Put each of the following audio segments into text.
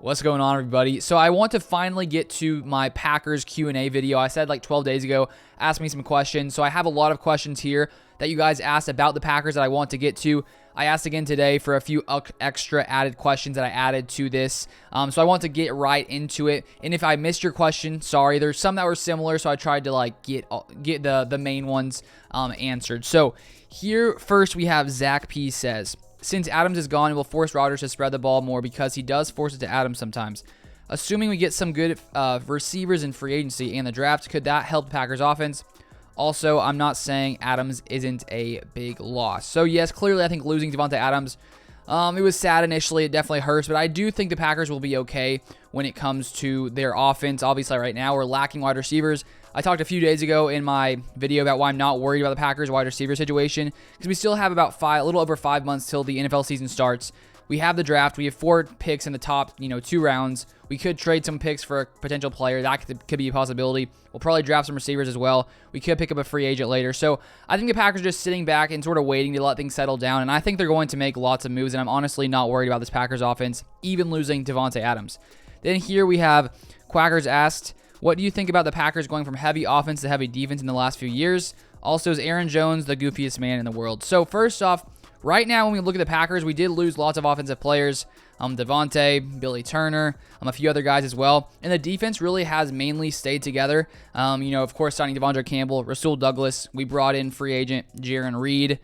What's going on, everybody? So I want to finally get to my Packers Q&A video. I said like 12 days ago, ask me some questions. So I have a lot of questions here that you guys asked about the Packers that I want to get to. I asked again today for a few extra added questions that I added to this. So I want to get right into it. And if I missed your question, sorry. There's some that were similar, so I tried to like get the main ones answered. So here first we have Zach P says, since Adams is gone, it will force Rodgers to spread the ball more because he does force it to Adams sometimes. Assuming we get some good receivers in free agency and the draft, could that help the Packers offense? Also, I'm not saying Adams isn't a big loss. So yes, clearly I think losing Devante Adams, it was sad initially. It definitely hurts, but I do think the Packers will be okay when it comes to their offense. Obviously, right now we're lacking wide receivers. I talked a few days ago in my video about why I'm not worried about the Packers wide receiver situation because we still have about a little over 5 months till the NFL season starts. We have the draft. We have 4 picks in the top, 2 rounds. We could trade some picks for a potential player. That could be a possibility. We'll probably draft some receivers as well. We could pick up a free agent later. So I think the Packers are just sitting back and sort of waiting to let things settle down. And I think they're going to make lots of moves. And I'm honestly not worried about this Packers offense, even losing Davante Adams. Then here we have Quackers asked, what do you think about the Packers going from heavy offense to heavy defense in the last few years? Also, is Aaron Jones the goofiest man in the world? So first off, right now, when we look at the Packers, we did lose lots of offensive players. Devante, Billy Turner, a few other guys as well. And the defense really has mainly stayed together. Of course, signing Devondre Campbell, Rasul Douglas. We brought in free agent Jaron Reed.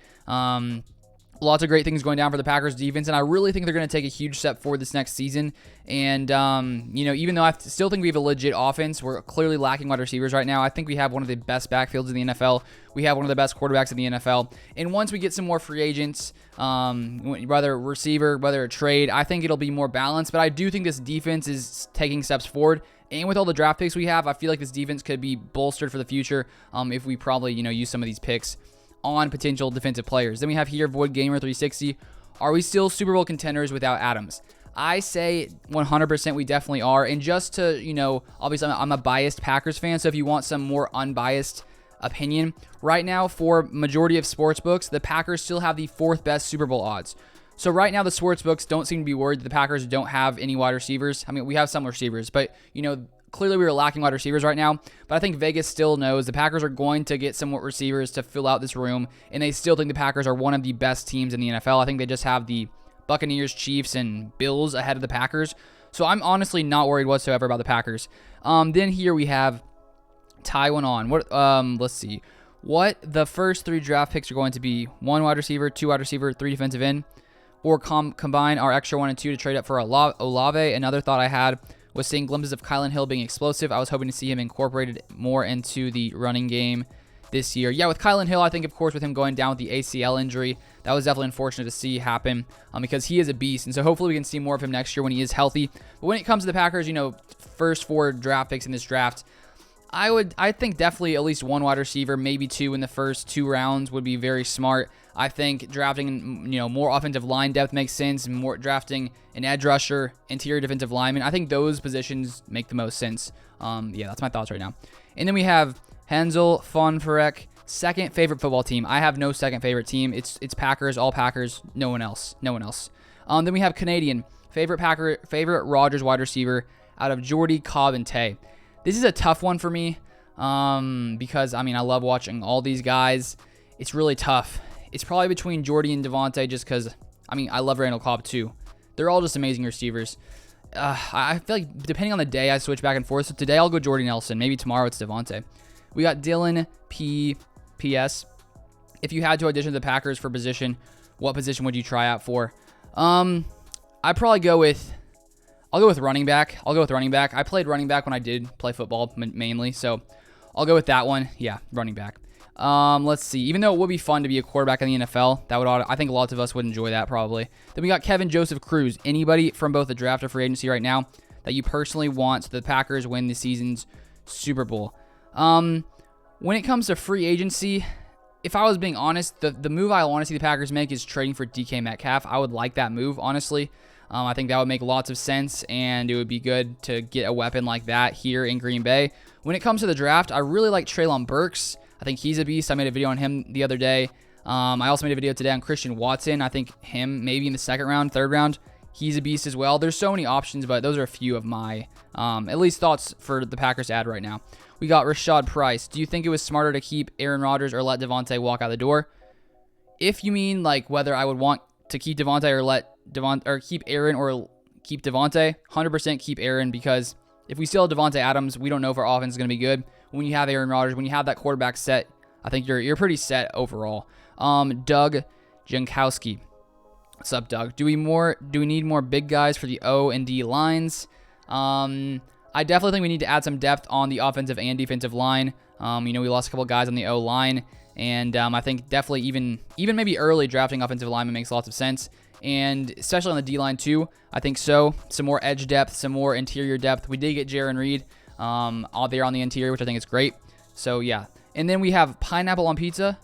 Lots of great things going down for the Packers defense, and I really think they're going to take a huge step forward this next season. And, even though I still think we have a legit offense, we're clearly lacking wide receivers right now. I think we have one of the best backfields in the NFL. We have one of the best quarterbacks in the NFL. And once we get some more free agents, whether a receiver, whether a trade, I think it'll be more balanced. But I do think this defense is taking steps forward. And with all the draft picks we have, I feel like this defense could be bolstered for the future if we probably, use some of these picks on potential defensive players. Then we have here Void Gamer 360. Are we still Super Bowl contenders without Adams? I say 100% we definitely are. And just to, obviously I'm a biased Packers fan, so if you want some more unbiased opinion, right now for majority of sports books, the Packers still have the 4th best Super Bowl odds. So right now the sports books don't seem to be worried that the Packers don't have any wide receivers. I mean, we have some receivers, but clearly we are lacking wide receivers right now, but I think Vegas still knows the Packers are going to get some receivers to fill out this room, and they still think the Packers are one of the best teams in the NFL. I think they just have the Buccaneers, Chiefs, and Bills ahead of the Packers, so I'm honestly not worried whatsoever about the Packers. Then here we have Taiwan on. Let's see. What the first 3 draft picks are going to be? 1 wide receiver, 2 wide receiver, 3 defensive end, or combine our extra 1 and 2 to trade up for Olave. Another thought I had was seeing glimpses of Kylan Hill being explosive. I was hoping to see him incorporated more into the running game this year. Yeah, with Kylan Hill, I think, of course, with him going down with the ACL injury, that was definitely unfortunate to see happen because he is a beast. And so hopefully we can see more of him next year when he is healthy. But when it comes to the Packers, first 4 draft picks in this draft, I think definitely at least 1 wide receiver, maybe 2 in the first 2 rounds would be very smart. I think drafting, more offensive line depth makes sense. More drafting an edge rusher, interior defensive lineman. I think those positions make the most sense. Yeah, that's my thoughts right now. And then we have Hensel von Ferek, second favorite football team. I have no second favorite team. It's Packers, all Packers, no one else. Then we have Canadian, favorite Rodgers wide receiver out of Jordy, Cobb, and Tay. This is a tough one for me because, I love watching all these guys. It's really tough. It's probably between Jordy and Davante just because, I love Randall Cobb too. They're all just amazing receivers. I feel like depending on the day, I switch back and forth. So today I'll go Jordy Nelson. Maybe tomorrow it's Davante. We got Dylan P.P.S. If you had to audition the Packers for position, what position would you try out for? I'd probably go with... I'll go with running back. I played running back when I did play football mainly, so I'll go with that one. Yeah, running back. Let's see. Even though it would be fun to be a quarterback in the NFL, I think lots of us would enjoy that probably. Then we got Kevin Joseph Cruz. Anybody from both the draft or free agency right now that you personally want so the Packers win the season's Super Bowl? When it comes to free agency, if I was being honest, the move I want to see the Packers make is trading for DK Metcalf. I would like that move, honestly. I think that would make lots of sense, and it would be good to get a weapon like that here in Green Bay. When it comes to the draft, I really like Treylon Burks. I think he's a beast. I made a video on him the other day. I also made a video today on Christian Watson. I think him maybe in the 2nd round, 3rd round. He's a beast as well. There's so many options, but those are a few of my, at least, thoughts for the Packers to add right now. We got Rashad Price. Do you think it was smarter to keep Aaron Rodgers or let Davante walk out the door? If you mean like whether I would want to keep Davante or keep Aaron or keep Davante, 100% keep Aaron, because if we still have Davante Adams, we don't know if our offense is going to be good. When you have Aaron Rodgers, when you have that quarterback set, I think you're pretty set overall. Doug Jankowski. What's up, Doug? Do we need more big guys for the O and D lines? I definitely think we need to add some depth on the offensive and defensive line. We lost a couple guys on the O line, and I think definitely even maybe early drafting offensive lineman makes lots of sense, and especially on the D line too. I think so. Some more edge depth, some more interior depth. We did get Jaron Reed out there on the interior, which I think is great. So yeah, and then we have pineapple on pizza.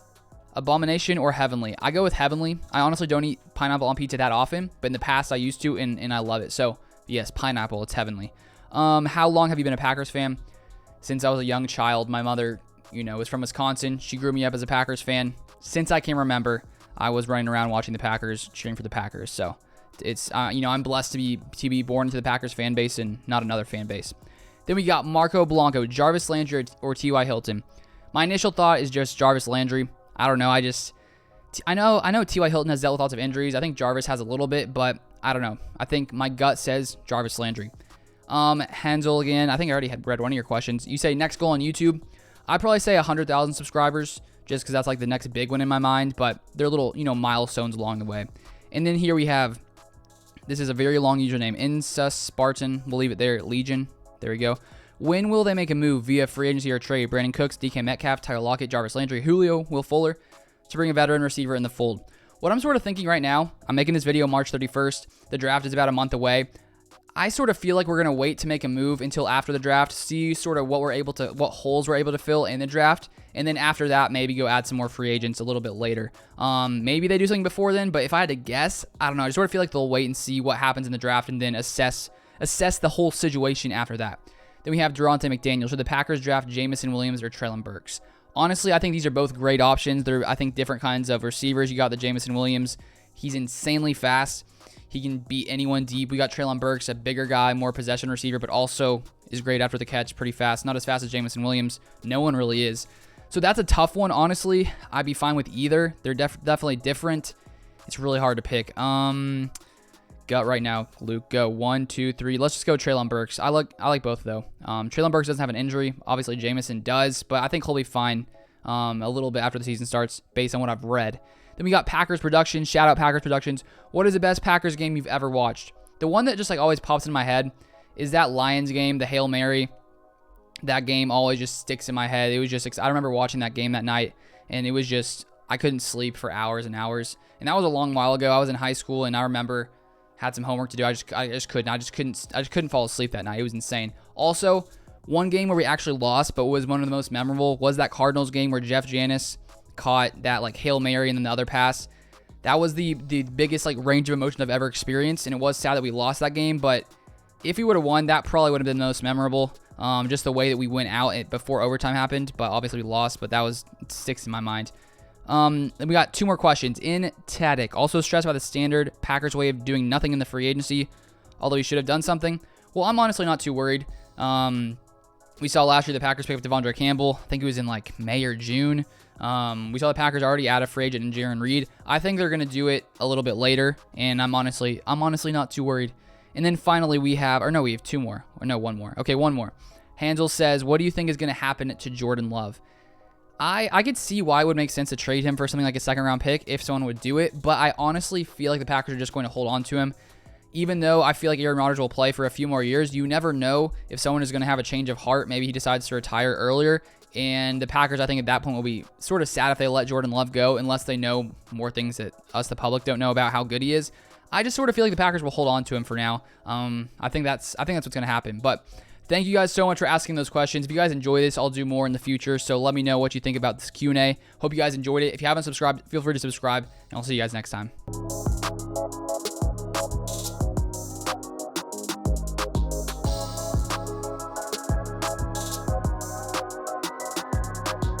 Abomination or heavenly? I go with heavenly. I honestly don't eat pineapple on pizza that often, but in the past I used to, and I love it. So yes, pineapple, it's heavenly. How long have you been a Packers fan? Since I was a young child. My mother, is from Wisconsin. She grew me up as a Packers fan. Since I can remember, I was running around watching the Packers, cheering for the Packers. So it's, I'm blessed to be born into the Packers fan base and not another fan base. Then we got Marco Blanco, Jarvis Landry, or T.Y. Hilton. My initial thought is just Jarvis Landry. I don't know. I know T.Y. Hilton has dealt with lots of injuries. I think Jarvis has a little bit, but I don't know. I think my gut says Jarvis Landry. Hansel again. I think I already had read one of your questions. You say next goal on YouTube. I'd probably say 100,000 subscribers, just because that's like the next big one in my mind, but they're little, milestones along the way. And then here we have, this is a very long username, Insa Spartan. We'll leave it there, Legion. There we go. When will they make a move via free agency or trade? Brandon Cooks, DK Metcalf, Tyler Lockett, Jarvis Landry, Julio, Will Fuller, to bring a veteran receiver in the fold. What I'm sort of thinking right now, I'm making this video March 31st. The draft is about a month away. I sort of feel like we're going to wait to make a move until after the draft, see sort of what holes we're able to fill in the draft, and then after that, maybe go add some more free agents a little bit later. Maybe they do something before then, but if I had to guess, I don't know. I sort of feel like they'll wait and see what happens in the draft and then assess the whole situation after that. Then we have Devante McDaniel. Should the Packers draft Jamison Williams or Treylon Burks? Honestly, I think these are both great options. They're, I think, different kinds of receivers. You got the Jamison Williams. He's insanely fast. He can beat anyone deep. We got Treylon Burks, a bigger guy, more possession receiver, but also is great after the catch, pretty fast. Not as fast as Jamison Williams. No one really is. So that's a tough one, honestly. I'd be fine with either. They're definitely different. It's really hard to pick. Gut right now, Luke. Go 1, 2, 3. Let's just go Treylon Burks. I like both though. Treylon Burks doesn't have an injury. Obviously, Jamison does, but I think he'll be fine a little bit after the season starts, based on what I've read. Then we got Packers Productions. Shout out Packers Productions. What is the best Packers game you've ever watched? The one that just always pops in my head is that Lions game, the Hail Mary. That game always just sticks in my head. It was just, I remember watching that game that night, and it was just, I couldn't sleep for hours and hours. And that was a long while ago. I was in high school, and I remember had some homework to do. I just couldn't fall asleep that night. It was insane. Also, one game where we actually lost, but was one of the most memorable, was that Cardinals game where Jeff Janis caught that Hail Mary and then the other pass. That was the biggest range of emotion I've ever experienced, and it was sad that we lost that game, but if we would have won, that probably would have been the most memorable. Just the way that we went out before overtime happened, but obviously we lost, but it sticks in my mind. Then we got two more questions. In Tadic, also stressed by the standard Packers way of doing nothing in the free agency, although he should have done something. Well, I'm honestly not too worried. We saw last year the Packers pick up Devondre Campbell. I think it was in May or June. We saw the Packers already add a free agent in Jaron Reed. I think they're going to do it a little bit later, and I'm honestly not too worried. And then finally we have two more. Or no, one more. Okay, one more. Hansel says, what do you think is going to happen to Jordan Love? I could see why it would make sense to trade him for something like a second-round pick if someone would do it, but I honestly feel like the Packers are just going to hold on to him. Even though I feel like Aaron Rodgers will play for a few more years, you never know if someone is going to have a change of heart. Maybe he decides to retire earlier, and the Packers, I think, at that point will be sort of sad if they let Jordan Love go, unless they know more things that us, the public, don't know about how good he is. I just sort of feel like the Packers will hold on to him for now. I think that's what's going to happen, but thank you guys so much for asking those questions. If you guys enjoy this, I'll do more in the future, so let me know what you think about this Q&A. Hope you guys enjoyed it. If you haven't subscribed, feel free to subscribe, and I'll see you guys next time.